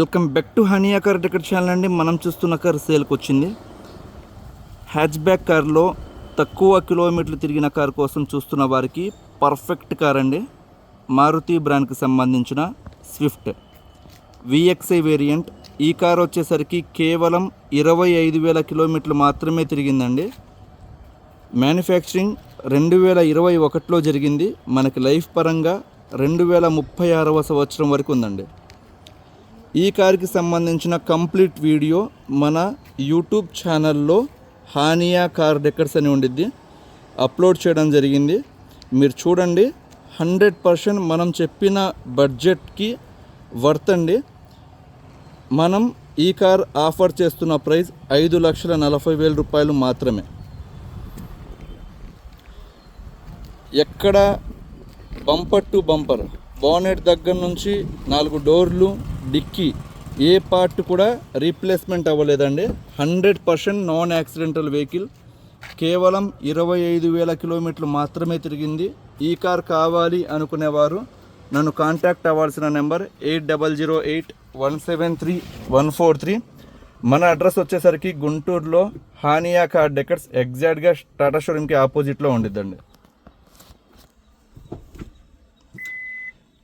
Welcome back to Hania car ticket channel అండి. మనం చూస్తున్న కార్ సేల్కి వచ్చింది. హ్యాచ్ బ్యాక్ కార్లో తక్కువ కిలోమీటర్లు తిరిగిన కార్ కోసం చూస్తున్న వారికి పర్ఫెక్ట్ కార్ అండి. మారుతి బ్రాండ్కి సంబంధించిన స్విఫ్ట్ విఎక్స్ఐ వేరియంట్. ఈ కార్ వచ్చేసరికి కేవలం 25,000 కిలోమీటర్లు మాత్రమే తిరిగిందండి. మ్యానుఫ్యాక్చరింగ్ 2021లో జరిగింది. మనకి లైఫ్ పరంగా 2036వ సంవత్సరం వరకు ఉందండి. ఈ కార్కి సంబంధించిన కంప్లీట్ వీడియో మన యూట్యూబ్ ఛానల్లో హానియా కార్ డెకర్స్ అని ఉండిద్ది, అప్లోడ్ చేయడం జరిగింది. మీరు చూడండి. 100% మనం చెప్పిన బడ్జెట్కి వర్త్ అండి. మనం ఈ కార్ ఆఫర్ చేస్తున్న ప్రైస్ 5,40,000 రూపాయలు మాత్రమే. ఎక్కడ బంపర్ టు బంపర్, బానెట్ దగ్గర నుంచి 4 డోర్లు, డిక్కీ ఏ పార్ట్ కూడా రీప్లేస్మెంట్ అవ్వలేదండి. 100% నాన్ యాక్సిడెంటల్ వెహికల్. కేవలం 25,000 కిలోమీటర్లు మాత్రమే తిరిగింది. ఈ కార్ కావాలి అనుకునేవారు నన్ను కాంటాక్ట్ అవ్వాల్సిన నెంబర్ 8008173143. మన అడ్రస్ వచ్చేసరికి గుంటూరులో హానియా కార్ డెకర్స్ ఎగ్జాక్ట్గా టాటా షోరూమ్కి ఆపోజిట్లో ఉండిద్దండి.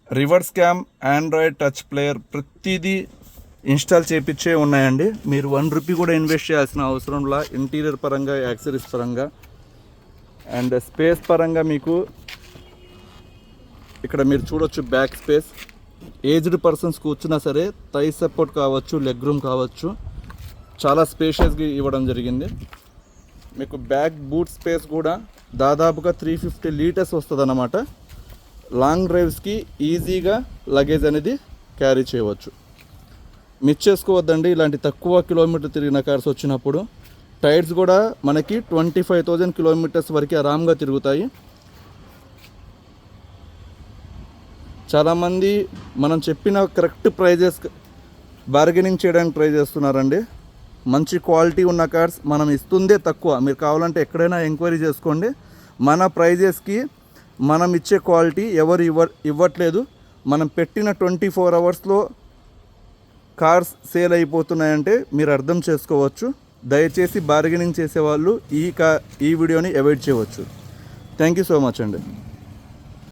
Reverse cam, Android touch player ప్రతిదీ ఇన్స్టాల్ చేయించే ఉన్నాయండి. మీరు 1 రూపీ కూడా ఇన్వెస్ట్ చేయాల్సిన అవసరంలా. ఇంటీరియర్ పరంగా, యాక్సరీస్ పరంగా అండ్ స్పేస్ పరంగా మీకు ఇక్కడ మీరు చూడొచ్చు. బ్యాక్ స్పేస్, ఏజ్డ్ పర్సన్స్ కూర్చున్నా సరే థై సపోర్ట్ కావచ్చు, లెగ్ రూమ్ కావచ్చు, చాలా స్పేషియస్గా ఇవ్వడం జరిగింది. మీకు బ్యాక్ బూట్ స్పేస్ కూడా దాదాపుగా 350 లీటర్స్ వస్తుంది అన్నమాట. లాంగ్ డ్రైవ్స్కి ఈజీగా లగేజ్ అనేది క్యారీ చేయవచ్చు. మిస్ చేసుకోవద్దండి ఇలాంటి తక్కువ కిలోమీటర్ తిరిగిన కార్స్ వచ్చినప్పుడు. టైర్స్ కూడా మనకి 25,000 కిలోమీటర్స్ వరకు ఆరాంగా తిరుగుతాయి. చాలామంది మనం చెప్పిన కరెక్ట్ ప్రైజెస్ బార్గెనింగ్ చేయడానికి ట్రై చేస్తున్నారండి. మంచి క్వాలిటీ ఉన్న కార్స్ మనం ఇస్తుందే తక్కువ. మీరు కావాలంటే ఎక్కడైనా ఎంక్వైరీ చేసుకోండి. మన ప్రైజెస్కి మనం ఇచ్చే క్వాలిటీ ఎవరు ఇవ్వట్లేదు. మనం పెట్టిన 24 అవర్స్లో కార్స్ సేల్ అయిపోతున్నాయంటే మీరు అర్థం చేసుకోవచ్చు. దయచేసి బార్గెనింగ్ చేసేవాళ్ళు ఈ వీడియోని అవాయిడ్ చేయవచ్చు. థ్యాంక్ యూ సో మచ్ అండి.